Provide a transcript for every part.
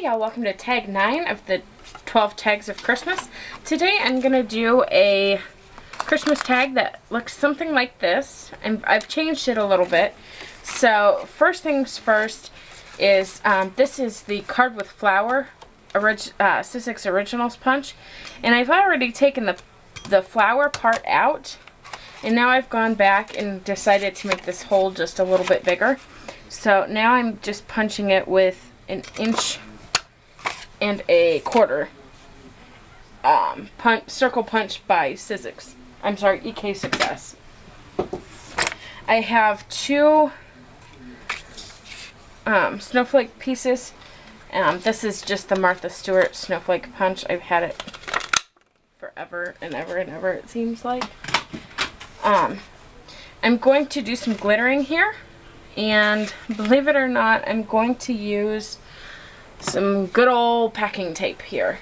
y'all, welcome to tag 9 of the 12 tags of Christmas. Today I'm going to do a Christmas tag that looks something like this, and I've changed it a little bit. So first things first is this is the Card with Flower Sizzix Originals punch, and I've already taken the flower part out, and now I've gone back and decided to make this hole just a little bit bigger. So now I'm just punching it with an 1 1/4 circle punch by Sizzix. I'm sorry, EK Success. I have 2 snowflake pieces. This is just the Martha Stewart snowflake punch. I've had it forever and ever and ever, it seems like. I'm going to do some glittering here, and believe it or not, I'm going to use some good old packing tape here.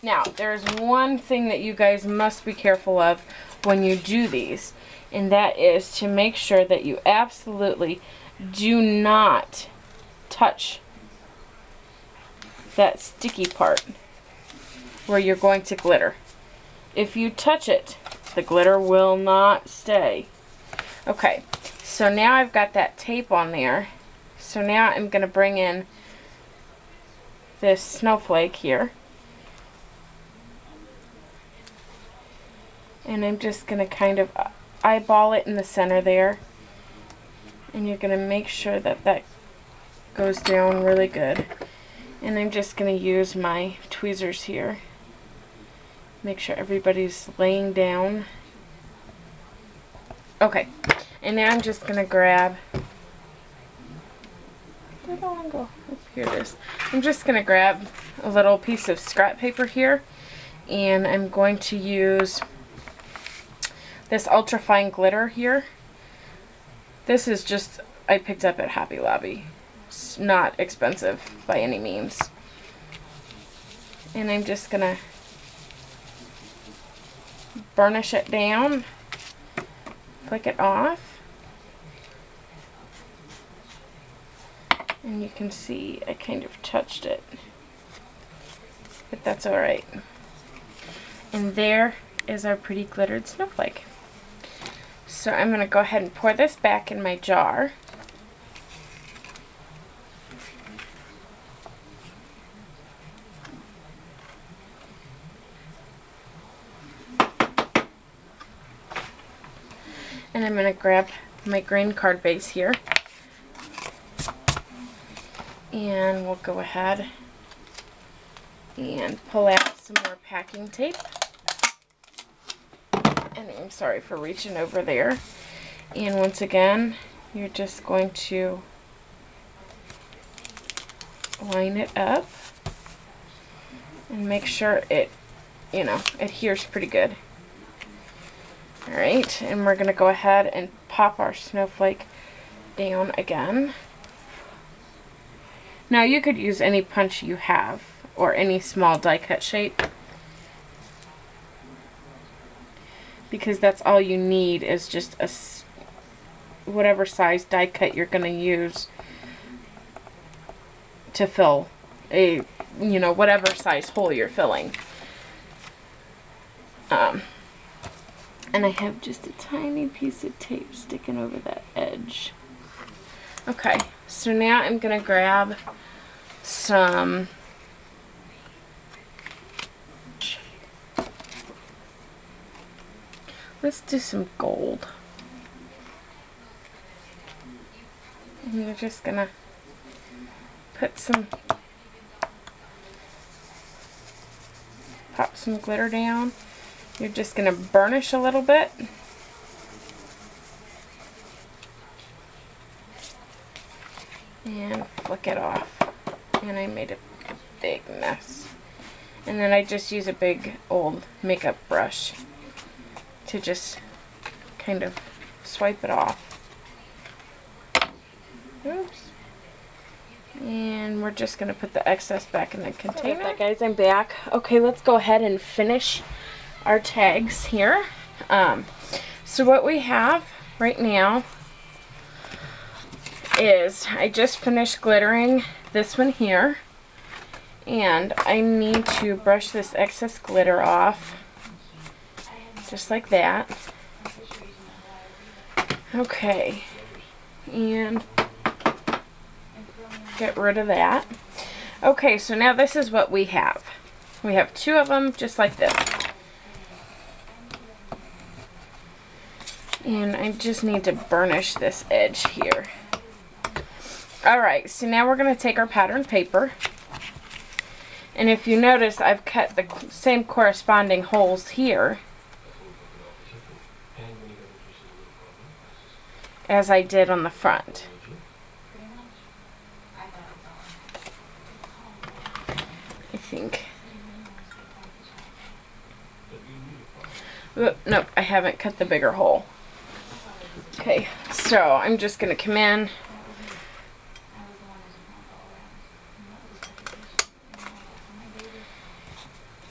Now, there's one thing that you guys must be careful of when you do these, and that is to make sure that you absolutely do not touch that sticky part where you're going to glitter. If you touch it, the glitter will not stay. Okay, so now I've got that tape on there. So now I'm going to bring in this snowflake here. And I'm just going to kind of eyeball it in the center there. And you're going to make sure that that goes down really good. And I'm just going to use my tweezers here. Make sure everybody's laying down. Okay, and now I'm just going to grab, where do I want to go? Oh, here it is. I'm just going to grab a little piece of scrap paper here, and I'm going to use this ultra fine glitter here. This is just, I picked up at Hobby Lobby. It's not expensive by any means. And I'm just going to burnish it down, flick it off, and you can see I kind of touched it, but that's alright. And there is our pretty glittered snowflake. So I'm going to go ahead and pour this back in my jar. And I'm going to grab my green card base here. And we'll go ahead and pull out some more packing tape. And I'm sorry for reaching over there. And once again, you're just going to line it up and make sure it, adheres pretty good. Alright, and we're going to go ahead and pop our snowflake down again. Now you could use any punch you have, or any small die cut shape, because that's all you need is just whatever size die cut you're going to use to fill a, whatever size hole you're filling. And I have just a tiny piece of tape sticking over that edge. Okay, so now I'm going to grab some let's do some gold. And you're just going to pop some glitter down. You're just going to burnish a little bit. And flick it off. And I made a big mess. And then I just use a big old makeup brush to just kind of swipe it off. Oops. And we're just going to put the excess back in the container. Sorry about that, guys, I'm back. Okay, let's go ahead and finish our tags here. So what we have right now is I just finished glittering this one here, and I need to brush this excess glitter off just like that. Okay, and get rid of that. Okay, so now this is what we have. We have 2 of them just like this. And I just need to burnish this edge here. Alright, so now we're going to take our pattern paper. And if you notice, I've cut the same corresponding holes here as I did on the front. I think. Nope, I haven't cut the bigger hole. Okay, so I'm just going to come in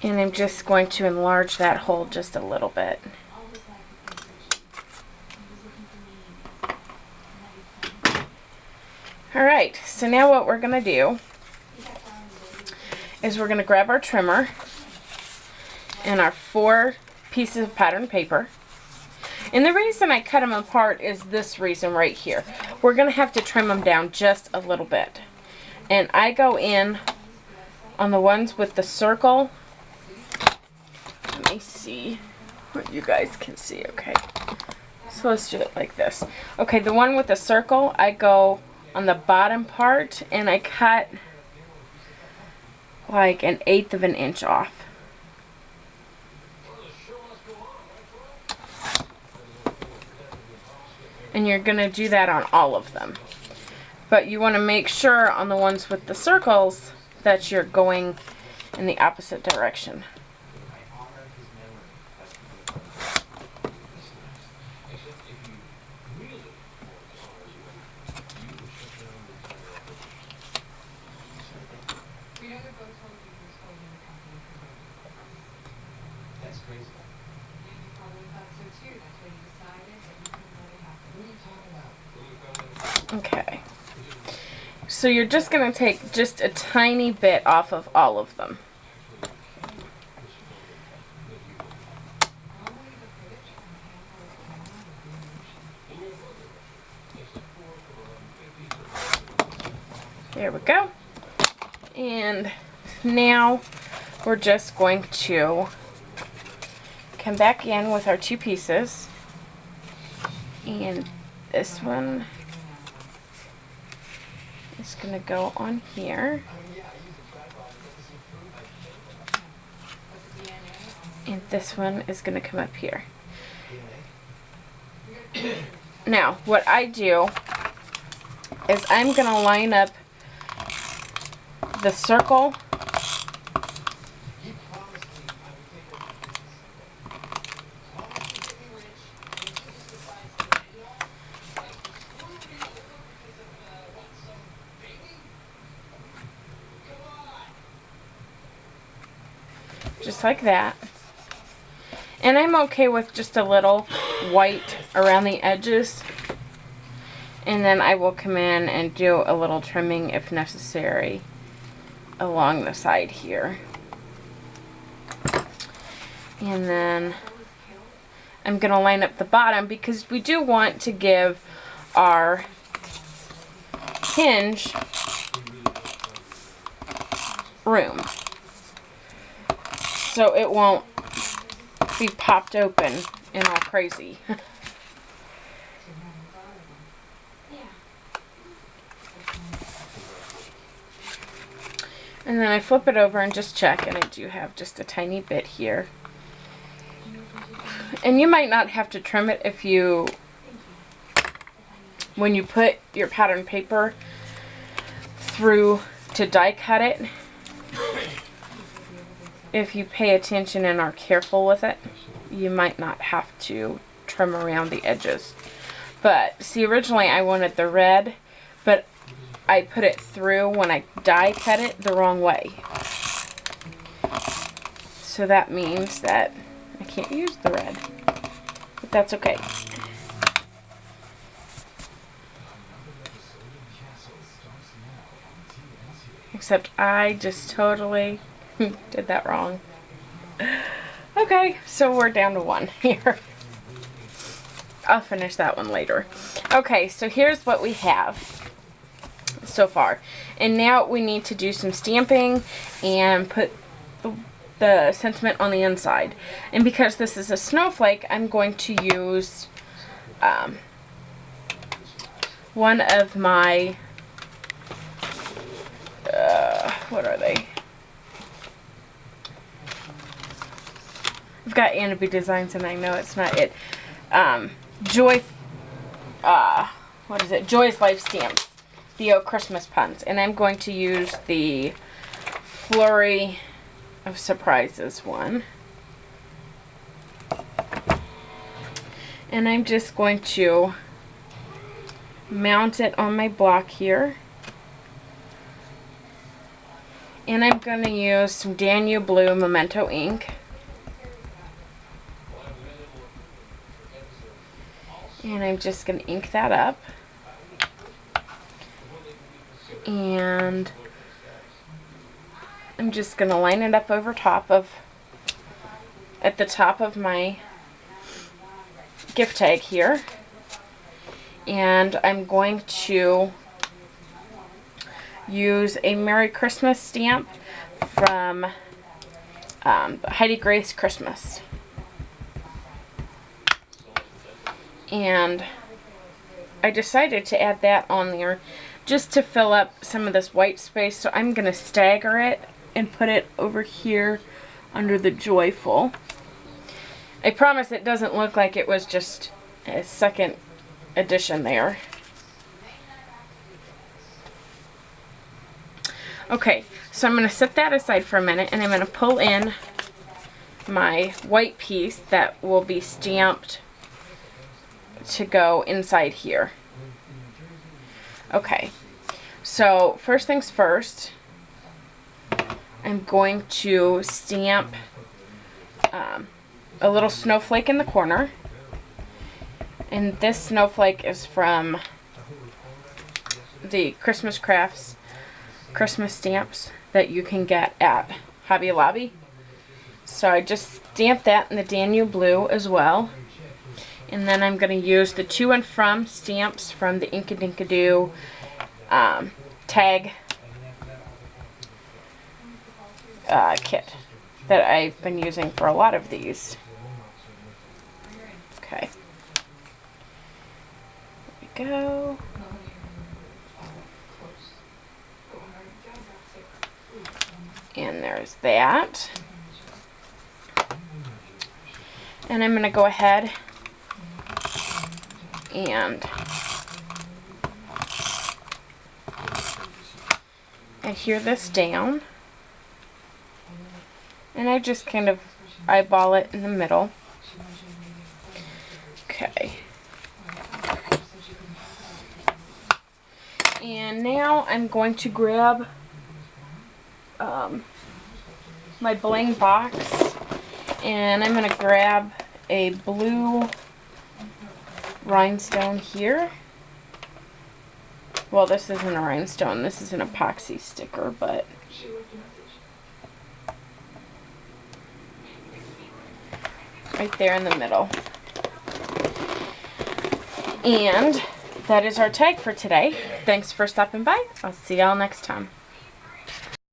and I'm just going to enlarge that hole just a little bit. Alright, so now what we're going to do is we're going to grab our trimmer and our 4 pieces of pattern paper. And the reason I cut them apart is this reason right here. We're going to have to trim them down just a little bit. And I go in on the ones with the circle. Let me see what you guys can see. Okay, so let's do it like this. Okay, the one with the circle, I go on the bottom part and I cut like 1/8 of an inch off. And you're going to do that on all of them. But you want to make sure on the ones with the circles that you're going in the opposite direction. Okay, so you're just going to take just a tiny bit off of all of them. There we go. And now we're just going to come back in with our 2 pieces. And this one is going to go on here. And this one is going to come up here. Now, what I do is I'm going to line up the circle just like that. And I'm okay with just a little white around the edges. And then I will come in and do a little trimming if necessary along the side here. And then I'm going to line up the bottom because we do want to give our hinge room, so it won't be popped open and all crazy. And then I flip it over and just check, and I do have just a tiny bit here. And you might not have to trim it if you, when you put your pattern paper through to die cut it, if you pay attention and are careful with it, you might not have to trim around the edges. But see, originally I wanted the red, but I put it through when I die cut it the wrong way. So that means that I can't use the red, but that's okay. Except I just totally did that wrong. Okay, so we're down to 1 here. I'll finish that one later. Okay, so here's what we have so far. And now we need to do some stamping and put the sentiment on the inside. And because this is a snowflake, I'm going to use one of my, what are they? I've got Annabee Designs and I know it's not it. What is it? Joy's Life Stamps. The Christmas puns. And I'm going to use the Flurry of Surprises one. And I'm just going to mount it on my block here. And I'm going to use some Danube Blue Memento ink. And I'm just going to ink that up. And I'm just going to line it up over top of, at the top of my gift tag here. And I'm going to use a Merry Christmas stamp from Heidi Grace Christmas. And I decided to add that on there just to fill up some of this white space. So I'm going to stagger it and put it over here under the Joyful. I promise it doesn't look like it was just a second edition there. Okay, so I'm going to set that aside for a minute and I'm going to pull in my white piece that will be stamped to go inside here. Okay, so first things first, I'm going to stamp a little snowflake in the corner. And this snowflake is from the Christmas Crafts Christmas stamps that you can get at Hobby Lobby. So I just stamped that in the Danube Blue as well. And then I'm going to use the To and From stamps from the Inkadinkado tag kit that I've been using for a lot of these. Okay. There we go. And there's that. And I'm going to go ahead and adhere this down. And I just kind of eyeball it in the middle. Okay. And now I'm going to grab my bling box, and I'm going to grab a blue rhinestone here. Well, this isn't a rhinestone, this is an epoxy sticker, but right there in the middle. And that is our tag for today. Thanks for stopping by. I'll see y'all next time.